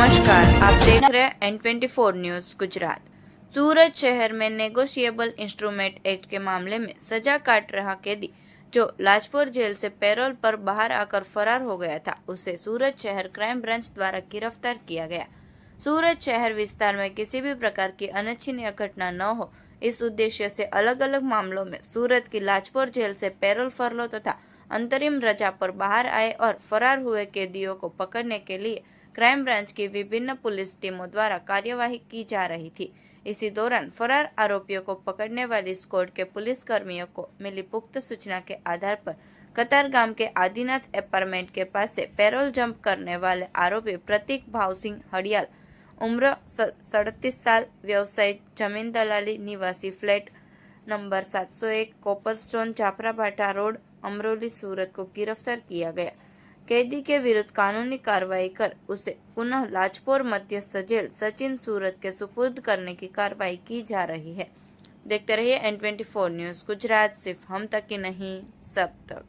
नमस्कार, आप देख रहे हैं N24 न्यूज गुजरात। सूरत शहर में नेगोशिएबल इंस्ट्रूमेंट एक्ट के मामले में सजा काट रहा कैदी जो लाजपोर जेल से पैरोल पर बाहर आकर फरार हो गया था, उसे सूरत शहर क्राइम ब्रांच द्वारा गिरफ्तार किया गया। सूरत शहर विस्तार में किसी भी प्रकार की अनिच्छनीय घटना न हो, इस उद्देश्य से अलग अलग मामलों में सूरत की लाजपोर जेल से पैरोल फरलो तथा अंतरिम रजा पर बाहर आए और फरार हुए कैदियों को पकड़ने के लिए क्राइम ब्रांच की विभिन्न पुलिस टीमों द्वारा कार्यवाही की जा रही थी। इसी दौरान फरार आरोपियों को पकड़ने वाली स्क्वाड के पुलिस कर्मियों को मिली पुख्त सूचना के आधार पर कतारगाम के आदिनाथ अपार्टमेंट के पास से पैरोल जंप करने वाले आरोपी प्रतीक भाव सिंह हडियाल, उम्र 37 साल, व्यवसाय जमीन दलाली, निवासी फ्लैट नंबर 701 कोपरस्टोन जाफराबाटा रोड, अमरोली, सूरत को गिरफ्तार किया गया। कैदी के विरुद्ध कानूनी कार्रवाई कर उसे पुनः लाजपोर मध्यस्थ जेल सचिन सूरत के सुपुर्द करने की कार्रवाई की जा रही है। देखते रहिए N24 न्यूज गुजरात, सिर्फ हम तक ही नहीं सब तक।